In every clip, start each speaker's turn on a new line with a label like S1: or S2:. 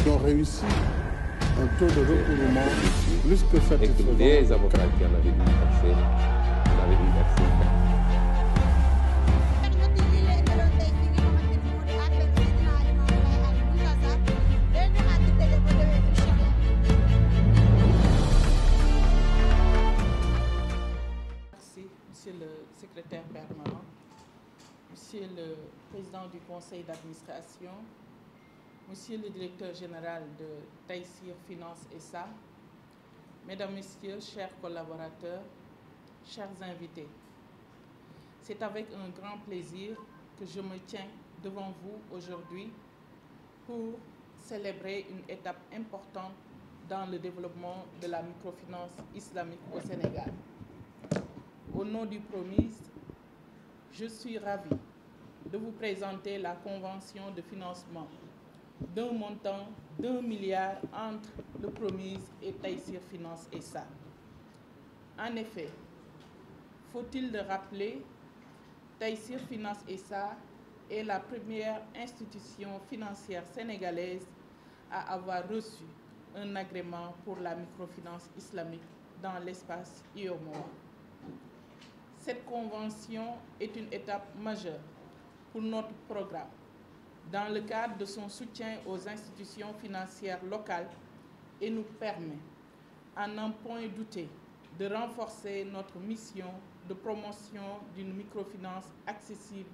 S1: ont réussi un taux de recouvrement plus que satisfaisant.
S2: Et que les avocats qui en avaient dû verser,
S3: Merci, Monsieur le secrétaire permanent, Monsieur le président du conseil d'administration, Monsieur le directeur général de Taïsir Finance SA, Mesdames, Messieurs, chers collaborateurs, chers invités, c'est avec un grand plaisir que je me tiens devant vous aujourd'hui pour célébrer une étape importante dans le développement de la microfinance islamique au Sénégal. Au nom du PROMIS, je suis ravi de vous présenter la convention de financement d'un montant d'1 milliard entre le PROMIS et Taïsir Finance SA. En effet, faut-il le rappeler, Taïsir Finance SA est la première institution financière sénégalaise à avoir reçu un agrément pour la microfinance islamique dans l'espace UEMOA. Cette convention est une étape majeure pour notre programme dans le cadre de son soutien aux institutions financières locales et nous permet, à n'en point douter, de renforcer notre mission de promotion d'une microfinance accessible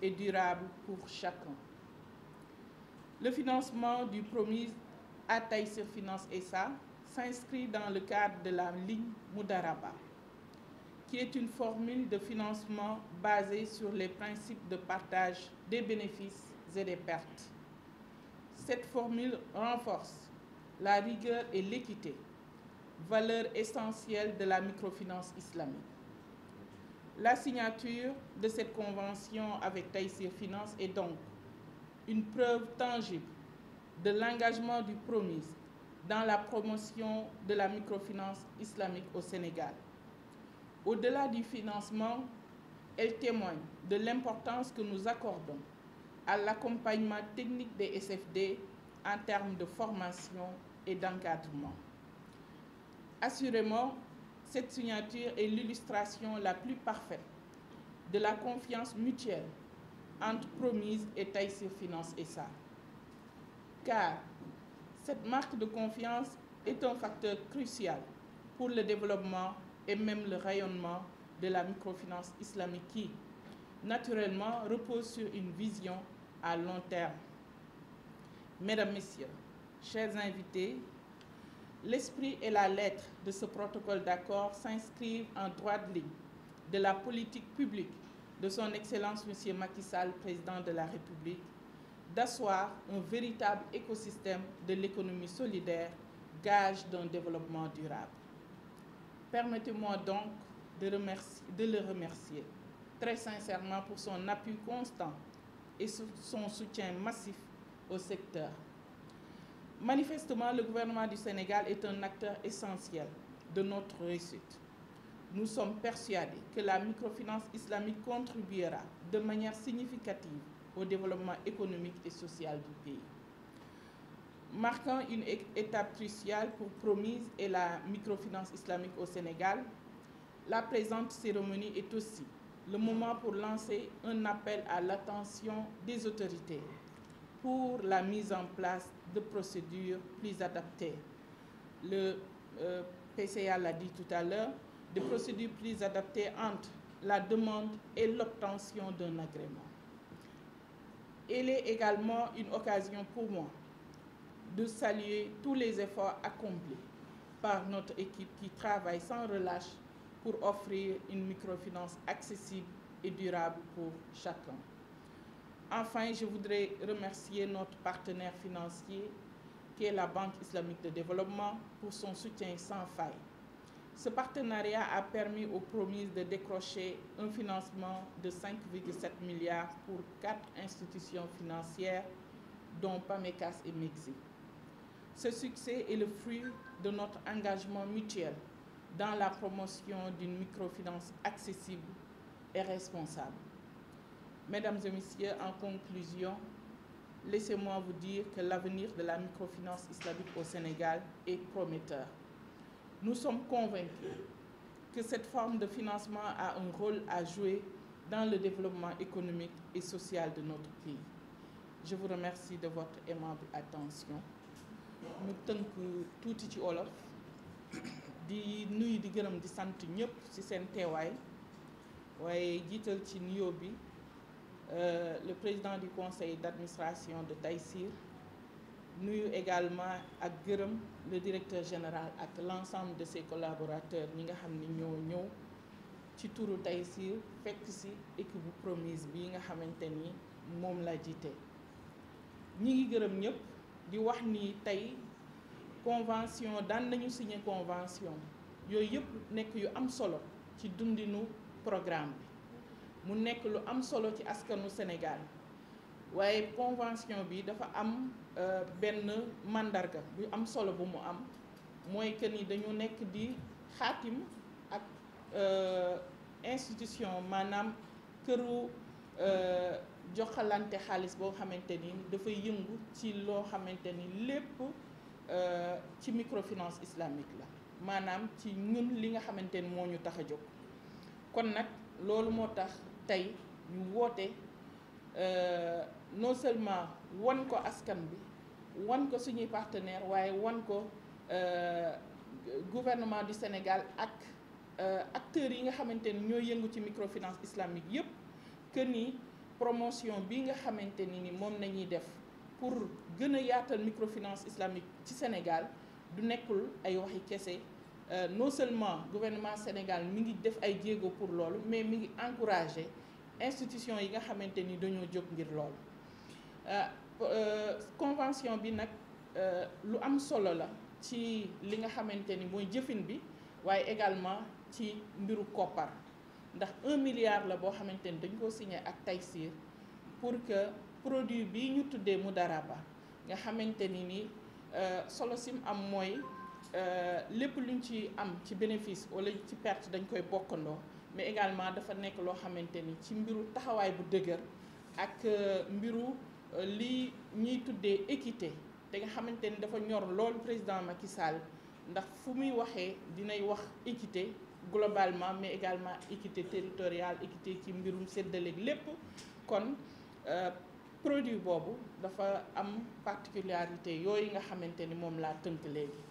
S3: et durable pour chacun. Le financement du PROMIS à Taïsir Finance SA s'inscrit dans le cadre de la ligne Moudaraba, qui est une formule de financement basée sur les principes de partage des bénéfices et des pertes. Cette formule renforce la rigueur et l'équité, valeurs essentielles de la microfinance islamique. La signature de cette convention avec Taïsir Finance est donc une preuve tangible de l'engagement du PROMIS dans la promotion de la microfinance islamique au Sénégal. Au-delà du financement, elle témoigne de l'importance que nous accordons à l'accompagnement technique des SFD en termes de formation et d'encadrement. Assurément, cette signature est l'illustration la plus parfaite de la confiance mutuelle entre PROMIS et Taïsir Finance SA. Car cette marque de confiance est un facteur crucial pour le développement et même le rayonnement de la microfinance islamique qui, naturellement, repose sur une vision à long terme. Mesdames, Messieurs, chers invités, l'esprit et la lettre de ce protocole d'accord s'inscrivent en droite ligne de la politique publique de son Excellence M. Macky Sall, président de la République, d'asseoir un véritable écosystème de l'économie solidaire, gage d'un développement durable. Permettez-moi donc de le remercier très sincèrement pour son appui constant et son soutien massif au secteur. Manifestement, le gouvernement du Sénégal est un acteur essentiel de notre réussite. Nous sommes persuadés que la microfinance islamique contribuera de manière significative au développement économique et social du pays. Marquant une étape cruciale pour PROMIS et la microfinance islamique au Sénégal, la présente cérémonie est aussi le moment pour lancer un appel à l'attention des autorités pour la mise en place de procédures plus adaptées. Le PCA l'a dit tout à l'heure, des procédures plus adaptées entre la demande et l'obtention d'un agrément. Elle est également une occasion pour moi de saluer tous les efforts accomplis par notre équipe qui travaille sans relâche pour offrir une microfinance accessible et durable pour chacun. Enfin, je voudrais remercier notre partenaire financier, qui est la Banque islamique de développement, pour son soutien sans faille. Ce partenariat a permis au PROMIS de décrocher un financement de 5,7 milliards pour 4 institutions financières, dont PAMECAS et MEXI. Ce succès est le fruit de notre engagement mutuel dans la promotion d'une microfinance accessible et responsable. Mesdames et Messieurs, en conclusion, laissez-moi vous dire que l'avenir de la microfinance islamique au Sénégal est prometteur. Nous sommes convaincus que cette forme de financement a un rôle à jouer dans le développement économique et social de notre pays. Je vous remercie de votre aimable attention. ñu tënk tuuti ci olof di nuyu di gërëm di sant ñëpp ci seen teewaay waaye jiital ci nuyoo bi le président du conseil d'administration de Taysir, nuyu également ak gërëm le directeur général ak l'ensemble de ses collaborateurs ñi nga xam ni ñoo ñëw ci turu Taysir fekk ci équipe bu Promise bi nga xamante ni moom la jiite. ñi ngi gërëm ñëpp di wax ni tey convention daan nañu signé convention yooyu yëpp nekk yu am solo ci dundinu programme bi mu nekk lu am solo ci askanu Sénégal waaye convention bi dafa am benn mandarga bu am solo bu mu am mooy que ni dañu nekk di xaatim ak institution maanaam këru joxalante xaalis boo xamante ni dafay yëngu ci loo xamante ni lépp ci microfinance islamique la maanaam ci ñun li nga xamante ni moo ñu tax a jóg. kon nag loolu moo tax tey ñu woote non seulement wan ko askan bi wan ko suñuy partenaire waaye wan ko gouvernement du Sénégal ak acteurs yi nga xamante ni ñoo yëngu ci microfinance islamique yépp que ni promotion bi nga xamante ni moom nañuy def pour gën a yaatal microfinance islamique ci Sénégal du nekkul ay waxi kese non seulement gouvernement Sénégal mi ngi def ay jéego pour loolu mais mi ngi encourager institution yi nga xamante ni dañoo jóg ngir loolu convention bi nag lu am solo la ci li nga xamante ni mooy jëfin bi waaye également ci mbiru koppar ndax 1 milliard la boo xamante ni dañ ko signé ak Taysir pour que produit bii ñu tuddee Mudaraba nga xamante ni solo sim am mooy lépp luñ ci am ci bénéfice wala ci perte dañ koy bokkandoo mais également dafa nekk loo xamante ni ci mbiru taxawaay bu dëgër ak mbiru li ñuy tuddee équité te nga xamante ni dafa ñor lool président Macky Sall ndax fu muy waxee dinay wax équité globalement mais également équité territoriale équité ci mbirum séddaleeg lépp kon produit boobu dafa am particularité yooyu nga xamante ni moom laa tënk léegi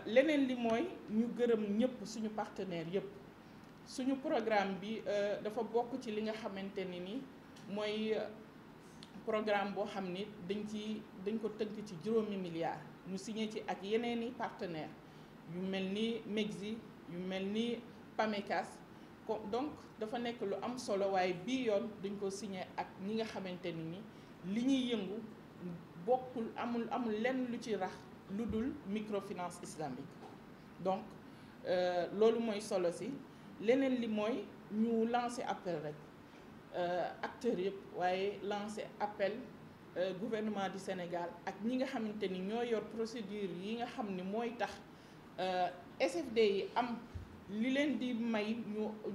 S3: leneen li mooy ñu gërëm ñëpp suñu partenaires yëpp suñu programme bi dafa bokk ci li nga xamante ni mooy programme boo xam ni dañ ko tënk ci 5 milliards ñu signé ci ak yeneeni partenaires yu mel ni MEGSI yu mel ni PAMECAS donc dafa nekk lu am solo waaye bii yoon dañ ko signé ak ñi nga xamante ni li ñuy yëngu bokkul amul lenn lu ci rax lu dul microfinance islamique donc loolu mooy solo si leneen li mooy ñu lancer appel rek acteurs yëpp waaye lancer appel gouvernement du Sénégal ak ñi nga xamante ni ñoo yor procédure yi nga xam ni mooy tax SFD yi am li leen di may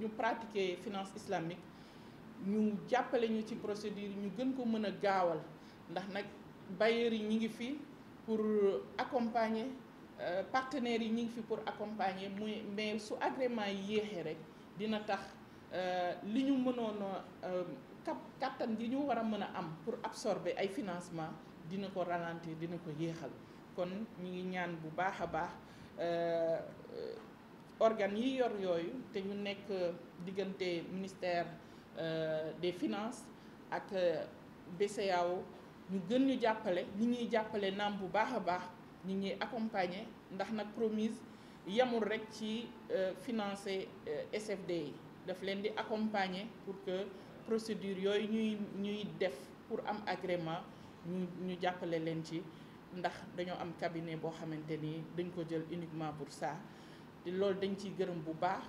S3: ñu pratiquer finance islamique ñu jàppale ñu ci procédure ñu gën ko mën a gaawal ndax nag bailleurs yi ñi ngi fi pour accompagner partenaires yi ñi ngi fi pour accompagner mais su agrément yi yéexee rek dina tax li ñu mënoon kattan gi ñu war a mën a am pour absorber ay financement dina ko ralentir dina ko yéexal kon ñu ngi ñaan bu baax a baax organes yi yor yooyu te ñu nekk diggante ministère des finances ak BCEAO ñu gën ñu jàppale ñi ñuy jàppale naam bu baax a baax ñi ñuy accompagner ndax nag Promise yamul rek ci financer SFD yi daf leen di accompagner pour que procédure yooyu ñuy def pour am agrément ñu jàppale leen ci ndax dañoo am cabinet boo xamante ni dañ ko jël uniquement pour ça te loolu dañ ciy gërëm bu baax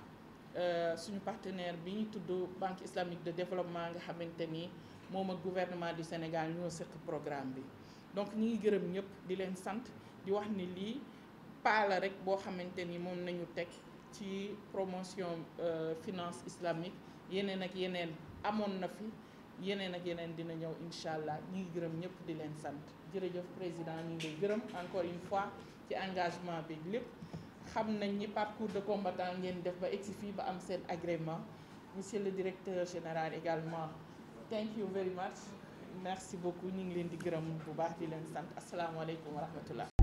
S3: suñu partenaire bi ñu tudd Banque islamique de développement nga xamante ni moom ak gouvernement du Sénégal ñoo seq programme bi donc ñi ngi gërëm ñëpp di leen sant di wax ni lii pas la rek boo xamante ni moom nañu teg ci promotion finance islamique yeneen ak yeneen amoon na fi yeneen ak yeneen dina ñëw incha allah ñu ngi gërëm ñëpp di leen sant jërëjëf président ñu ngi lay gërëm encore une fois ci engagement bi lépp xam nañ ni parcours de combattant ngeen def ba egsi fii ba am seen agrément monsieur le directeur général également thank you very much merci beaucoup ñu ngi leen di gërëm bu baax di leen sant asalaamaaleykum wa rahmatullah